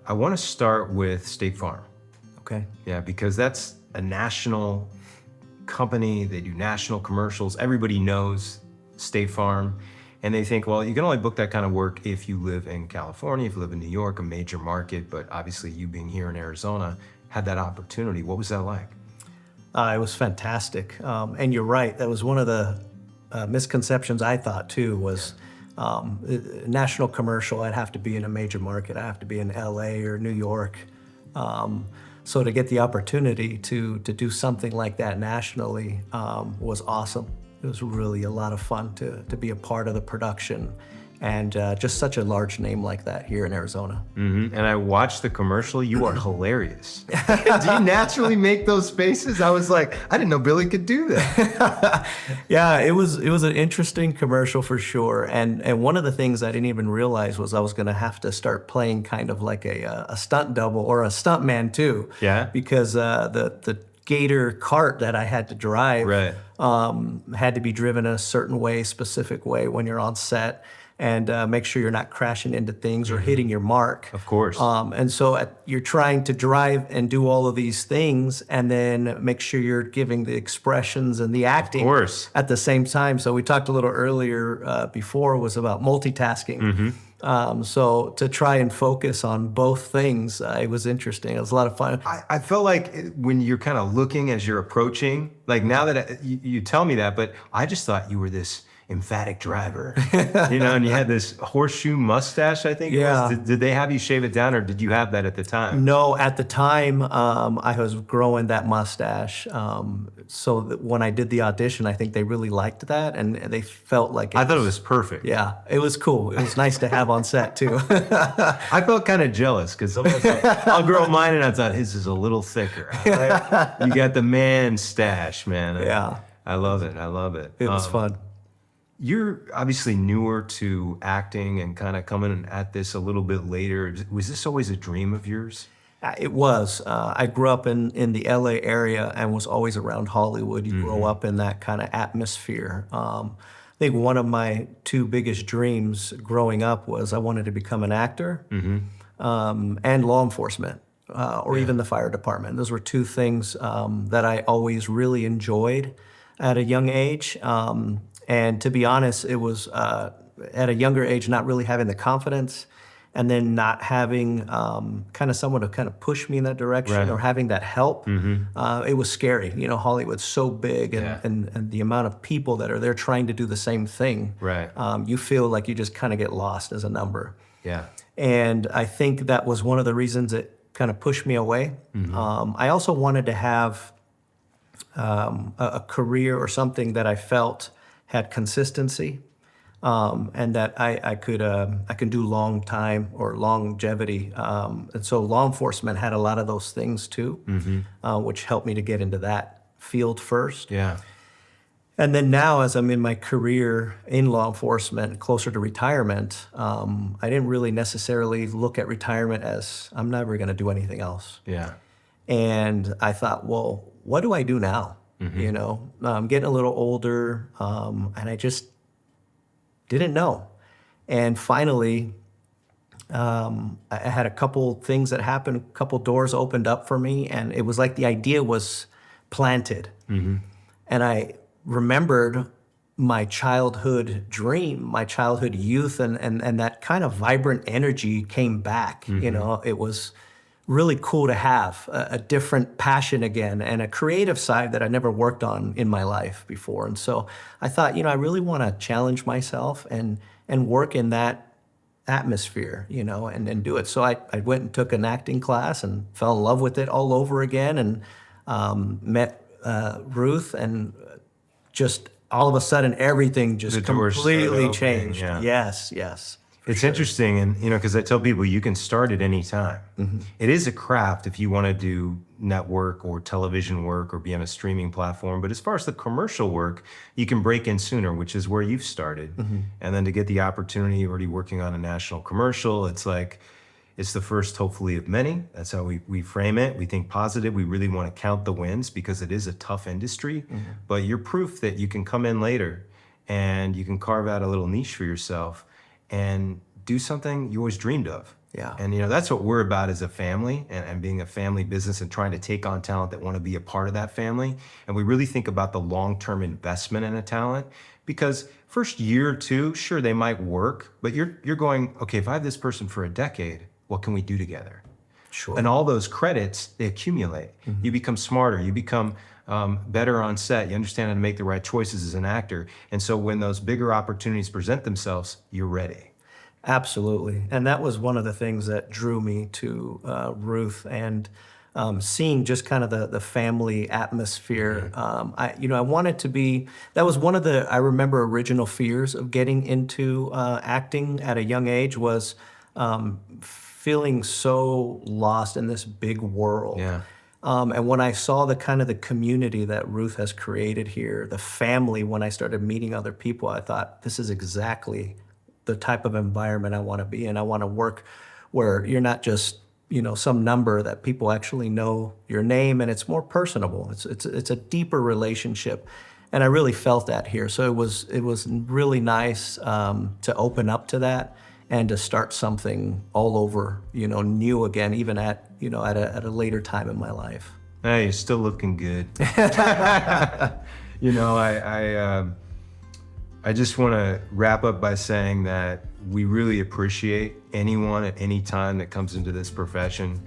I want to start with State Farm. Okay. Yeah, because that's a national company. They do national commercials. Everybody knows State Farm. And they think, well, you can only book that kind of work if you live in California, if you live in New York, a major market. But obviously, you being here in Arizona had that opportunity. What was that like? It was fantastic. And you're right. That was one of the misconceptions I thought too was national commercial. I'd have to be in a major market. I have to be in LA or New York. So to get the opportunity to do something like that nationally was awesome. It was really a lot of fun to be a part of the production and just such a large name like that here in Arizona. And I watched the commercial. You are hilarious. Do you naturally make those faces? I was like, I didn't know Billy could do that. Yeah, it was an interesting commercial for sure. And one of the things I didn't even realize was I was going to have to start playing kind of like a stunt double or a stunt man too. Yeah. Because the Gator cart that I had to drive Right. had to be driven a certain way, specific way when you're on set. And make sure you're not crashing into things or hitting your mark. Of course. And so you're trying to drive and do all of these things and then make sure you're giving the expressions and the acting at the same time. So we talked a little earlier before was about multitasking. So to try and focus on both things, it was interesting. It was a lot of fun. I felt like when you're kind of looking as you're approaching, like now that you tell me that, but I just thought you were this emphatic driver, and you had this horseshoe mustache, I think. Yeah. Did they have you shave it down or did you have that at the time? No, at the time, I was growing that mustache. So that when I did the audition, I think they really liked that and they felt like I thought it was perfect. Yeah, it was cool. It was nice to have on set too. I felt kind of jealous because sometimes I'll grow mine and I thought his is a little thicker. You got the man stash, man. Yeah. I love it. I love it. It was fun. You're obviously newer to acting and kind of coming at this a little bit later. Was this always a dream of yours? It was. I grew up in the LA area and was always around Hollywood. You grow up in that kind of atmosphere. I think one of my two biggest dreams growing up was I wanted to become an actor and law enforcement or even the fire department. Those were two things that I always really enjoyed at a young age. And to be honest, it was at a younger age not really having the confidence and then not having kind of someone to kind of push me in that direction or having that help. It was scary. Hollywood's so big and the amount of people that are there trying to do the same thing. Right. You feel like you just kind of get lost as a number. Yeah. And I think that was one of the reasons it kind of pushed me away. I also wanted to have a career or something that I felt had consistency, and that I could do long time or longevity. And so law enforcement had a lot of those things too, which helped me to get into that field first. Yeah. And then now, as I'm in my career in law enforcement, closer to retirement, I didn't really necessarily look at retirement as I'm never going to do anything else. Yeah. And I thought, well, what do I do now? I'm getting a little older, and I just didn't know. And finally, I had a couple things that happened, a couple doors opened up for me, and it was like the idea was planted. And I remembered my childhood dream, my childhood youth, and that kind of vibrant energy came back. It was really cool to have a different passion again and a creative side that I never worked on in my life before. And so I thought, I really want to challenge myself and work in that atmosphere, and do it. So I went and took an acting class and fell in love with it all over again and met Ruth, and just all of a sudden everything just completely changed. Yeah. Yes. It's interesting, and because I tell people you can start at any time. It is a craft if you want to do network or television work or be on a streaming platform. But as far as the commercial work, you can break in sooner, which is where you've started. And then to get the opportunity, already working on a national commercial, it's like it's the first, hopefully, of many. That's how we frame it. We think positive. We really want to count the wins because it is a tough industry. But you're proof that you can come in later and you can carve out a little niche for yourself and do something you always dreamed of. Yeah. And that's what we're about as a family, and being a family business and trying to take on talent that want to be a part of that family. And we really think about the long-term investment in a talent, because first year or two, sure, they might work, but you're going, okay, if I have this person for a decade, what can we do together? Sure. And all those credits, they accumulate. You become smarter. You become better on set. You understand how to make the right choices as an actor. And so when those bigger opportunities present themselves, you're ready. Absolutely. And that was one of the things that drew me to Ruth, and seeing just kind of the family atmosphere. I wanted to be, that was one of the, I remember, original fears of getting into acting at a young age, was feeling so lost in this big world. Yeah. And when I saw the kind of the community that Ruth has created here, the family, when I started meeting other people, I thought, this is exactly the type of environment I want to be in. I want to work where you're not just, some number, that people actually know your name, and it's more personable. It's a deeper relationship. And I really felt that here. So it was really nice to open up to that and to start something all over, new again, even at a later time in my life. Hey, you're still looking good. I just want to wrap up by saying that we really appreciate anyone at any time that comes into this profession.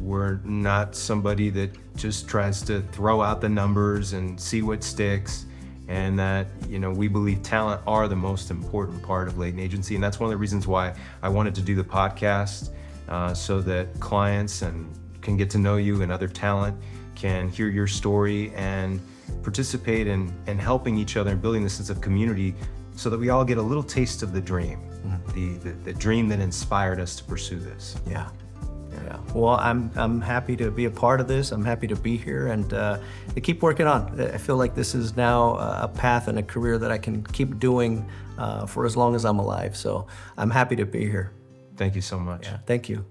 We're not somebody that just tries to throw out the numbers and see what sticks. And that, we believe talent are the most important part of Leighton Agency. And that's one of the reasons why I wanted to do the podcast, so that clients can get to know you, and other talent can hear your story and participate in helping each other and building this sense of community, so that we all get a little taste of the dream, the dream that inspired us to pursue this. Yeah. Well, I'm happy to be a part of this. I'm happy to be here, and to keep working on. I feel like this is now a path and a career that I can keep doing for as long as I'm alive. So I'm happy to be here. Thank you so much. Yeah. Thank you.